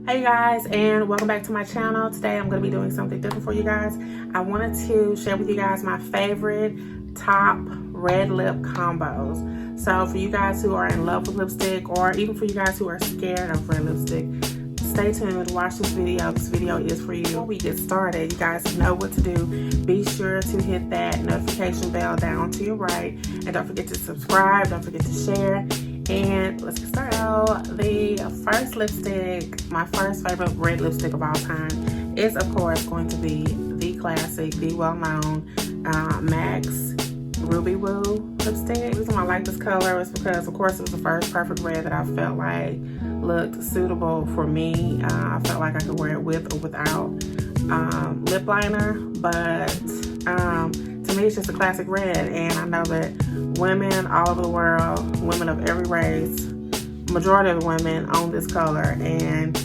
Hey guys, and welcome back to my channel. Today I'm going to be doing something different for you guys. I wanted to share with you guys my favorite top red lip combos. So for you guys who are in love with lipstick, or even for you guys who are scared of red lipstick, stay tuned, watch this video. This video is for you. Before we get started, you guys know what to do. Be sure to hit that notification bell down to your right, and don't forget to subscribe, don't forget to share. And let's get started. So the first lipstick, my first favorite red lipstick of all time, is of course going to be the classic, the well-known MAC's Ruby Woo lipstick. The reason why I like this color is because of course it was the first perfect red that I felt like looked suitable for me. I felt like I could wear it with or without lip liner, but to me it's just a classic red, and I know that women all over the world, women of every race, majority of the women own this color, and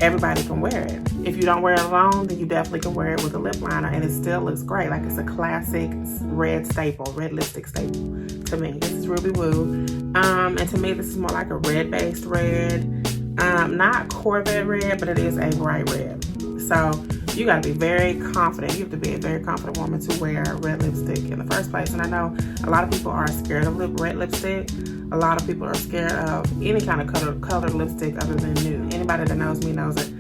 everybody can wear it. If you don't wear it alone, then you definitely can wear it with a lip liner, and it still looks great. Like, it's a classic red staple, red lipstick staple to me. This is Ruby Woo, and to me this is more like a red based red, not Corvette red, but it is a bright red. So you got to be very confident. You have to be a very confident woman to wear red lipstick in the first place. And I know a lot of people are scared of red lipstick. A lot of people are scared of any kind of colored lipstick other than nude. Anybody that knows me knows that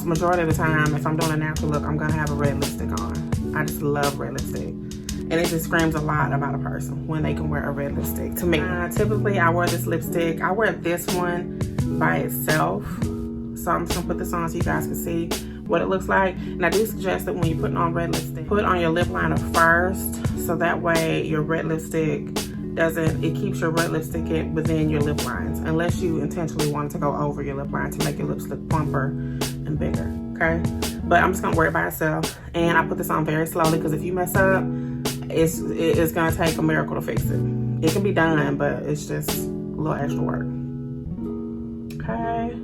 majority of the time, if I'm doing a natural look, I'm going to have a red lipstick on. I just love red lipstick. And it just screams a lot about a person when they can wear a red lipstick. To me, typically I wear this lipstick. I wear this one by itself. So I'm just going to put this on so you guys can see what it looks like. And I do suggest that when you're putting on red lipstick, put on your lip liner first, so that way your red lipstick it keeps your red lipstick within your lip lines, unless you intentionally want it to go over your lip line to make your lips look plumper and bigger, okay? But I'm just gonna wear it by itself, and I put this on very slowly because if you mess up, it's gonna take a miracle to fix it. It can be done, but it's just a little extra work, okay?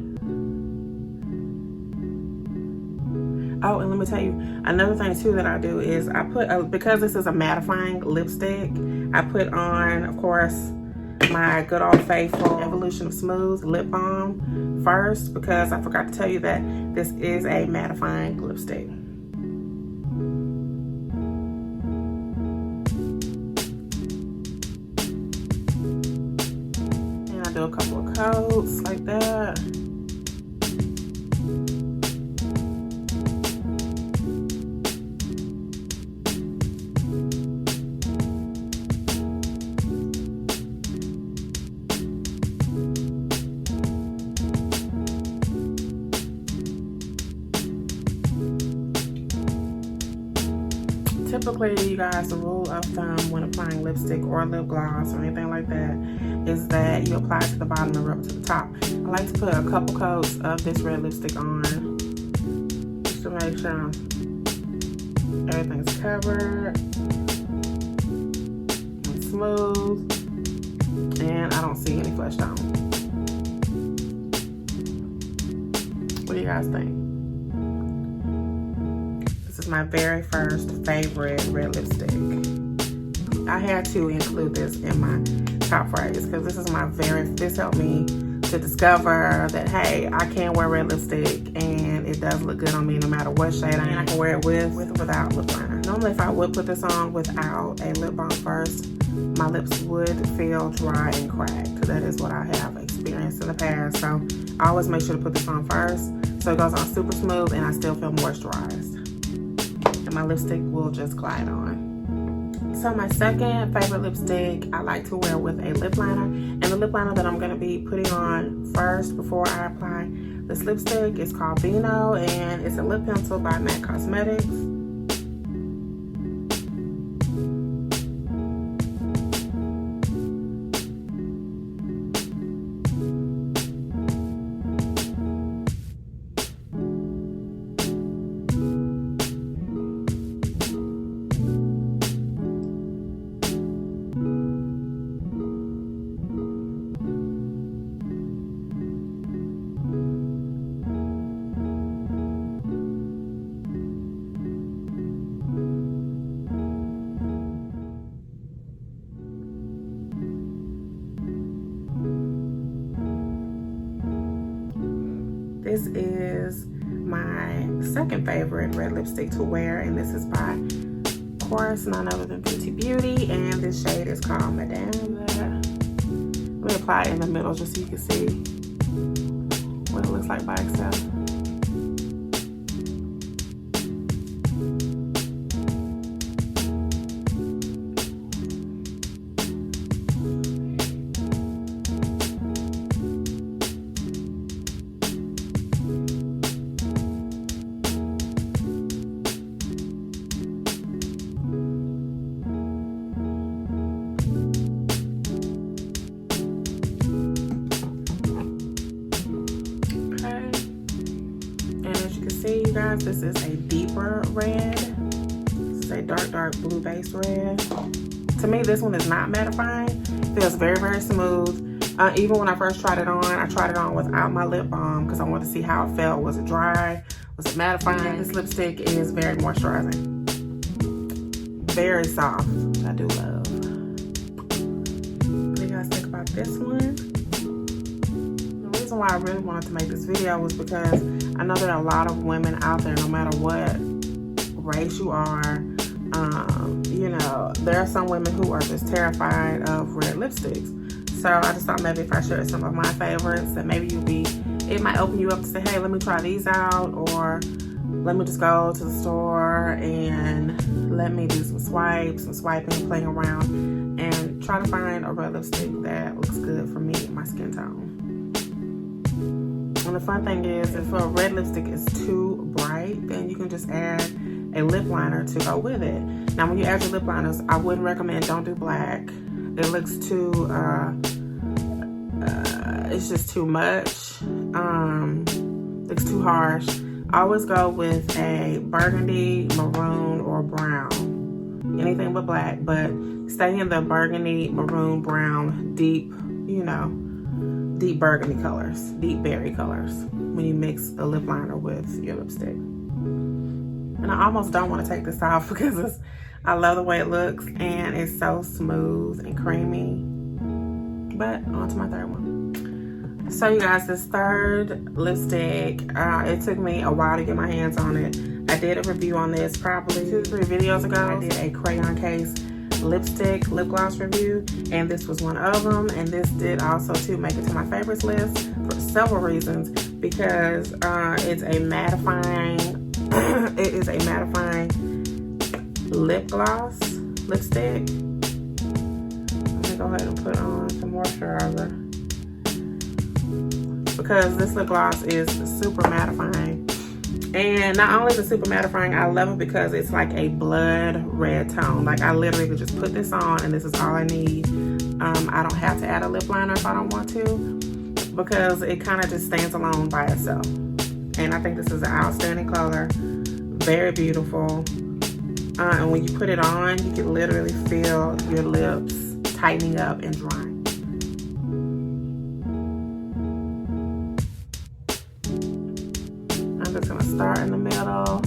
Oh, and let me tell you, another thing too that I do is I put, because this is a mattifying lipstick, I put on, of course, my good old faithful Evolution of Smooth lip balm first, because I forgot to tell you that this is a mattifying lipstick. And I do a couple of coats like that. Typically, you guys, the rule of thumb when applying lipstick or lip gloss or anything like that is that you apply it to the bottom and rub it to the top. I like to put a couple coats of this red lipstick on just to make sure everything's covered and smooth, and I don't see any flesh tone. What do you guys think? This is my very first favorite red lipstick. I had to include this in my top phrase because this helped me to discover that, hey, I can wear red lipstick and it does look good on me no matter what shade I can wear it with or without lip liner. Normally if I would put this on without a lip balm first, my lips would feel dry and cracked. That is what I have experienced in the past. So I always make sure to put this on first so it goes on super smooth and I still feel moisturized. And my lipstick will just glide on. So my second favorite lipstick I like to wear with a lip liner, and the lip liner that I'm going to be putting on first before I apply this lipstick is called Vino, and it's a lip pencil by MAC Cosmetics. This is my second favorite red lipstick to wear, and this is by, of course, none other than Fenty Beauty, and this shade is called Madame. Let me apply it in the middle just so you can see what it looks like by itself. See, you guys, this is a deeper red. This is a dark blue base red. To me, this one is not mattifying. It feels very smooth. Even when I first tried it on, I tried it on without my lip balm because I wanted to see how it felt. Was it dry? Was it mattifying? This lipstick is very moisturizing. Very soft. I do love. What do you guys think about this one? The reason why I really wanted to make this video was because I know there are a lot of women out there, no matter what race you are. You know, there are some women who are just terrified of red lipsticks. So I just thought maybe if I shared some of my favorites, that maybe it might open you up to say, hey, let me try these out, or let me just go to the store and let me do some swipes, some swiping, playing around, and try to find a red lipstick that looks good for me and my skin tone. And the fun thing is, if a red lipstick is too bright, then you can just add a lip liner to go with it. Now, when you add your lip liners, I wouldn't recommend, don't do black. It looks too, it's just too much. Looks too harsh. I always go with a burgundy, maroon, or brown. Anything but black, but stay in the burgundy, maroon, brown, deep, you know, deep burgundy colors, deep berry colors when you mix a lip liner with your lipstick. And I almost don't want to take this off because I love the way it looks and it's so smooth and creamy. But on to my third one. So you guys, this third lipstick, it took me a while to get my hands on it. I did a review on this probably 2 or 3 videos ago. I did a Crayon Case lipstick lip gloss review, and this was one of them. And this did also too make it to my favorites list for several reasons, because it's a mattifying it is a mattifying lip gloss lipstick. Let me go ahead and put on some moisturizer, because this lip gloss is super mattifying. And not only is it super mattifying, I love it because it's like a blood red tone. Like, I literally could just put this on and this is all I need. I don't have to add a lip liner if I don't want to, because it kind of just stands alone by itself. And I think this is an outstanding color. Very beautiful. And when you put it on, you can literally feel your lips tightening up and drying. I'm just gonna start in the middle.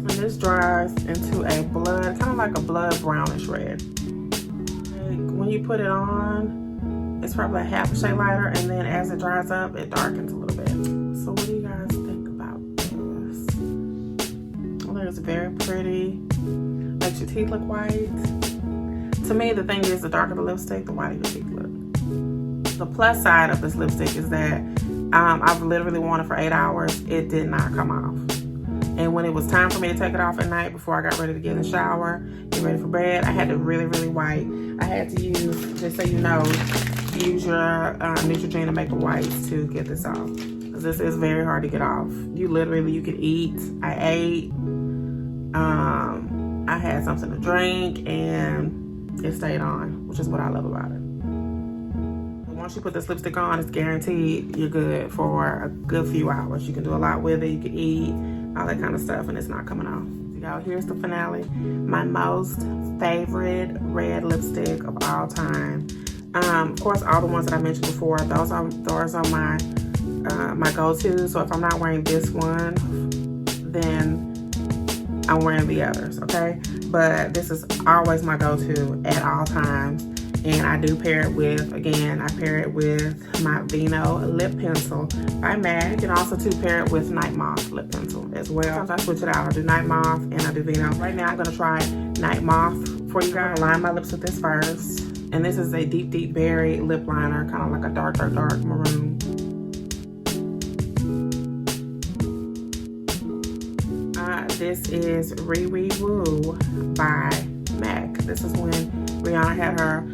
And this dries into a blood, kind of like a blood brownish red. When you put it on, it's probably a half a shade lighter, and then as it dries up, it darkens a little bit. So what do you guys think about this? Well, it's very pretty. Makes your teeth look white. To me, the thing is, the darker the lipstick, the whiter your teeth look. The plus side of this lipstick is that I've literally worn it for 8 hours. It did not come off. And when it was time for me to take it off at night before I got ready to get in the shower, get ready for bed, I had to really wipe. I had to use, just so you know, use your Neutrogena Makeup Wipes to get this off. Because this is very hard to get off. You could eat. I ate. I had something to drink, and it stayed on, which is what I love about it. Once you put this lipstick on, it's guaranteed you're good for a good few hours. You can do a lot with it. You can eat, all that kind of stuff, and it's not coming off. you go. Here's the finale. My most favorite red lipstick of all time. Of course, all the ones that I mentioned before, those are my my go-to. So if I'm not wearing this one, then I'm wearing the others, okay? But this is always my go-to at all times. And I do pair it with, again, I pair it with my Vino lip pencil by MAC. You can also pair it with Night Moth lip pencil as well. Sometimes I switch it out. I do Night Moth and I do Vino. Right now I'm gonna try Night Moth for you guys. Line my lips with this first. And this is a deep, deep berry lip liner, kind of like a dark, dark, dark maroon. This is Riri Woo by MAC. This is when Rihanna had her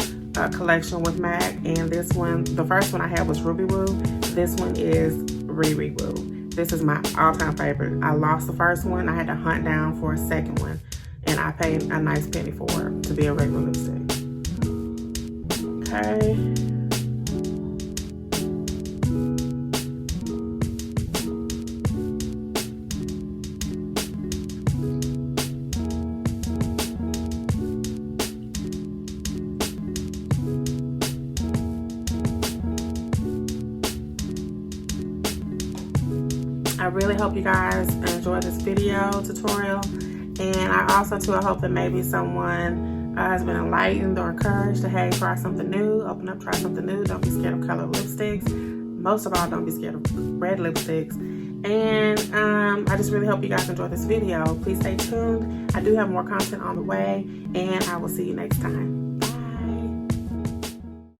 collection with MAC, and this one, the first one I had was Ruby Woo. This one is Riri Woo. This is my all-time favorite. I lost the first one. I had to hunt down for a second one, and I paid a nice penny for it to be a regular lipstick. Okay. I really hope you guys enjoyed this video tutorial, and I also I hope that maybe someone has been enlightened or encouraged to, hey, try something new, open up, try something new. Don't be scared of colored lipsticks. Most of all, don't be scared of red lipsticks. And I just really hope you guys enjoyed this video. Please stay tuned. I do have more content on the way, and I will see you next time.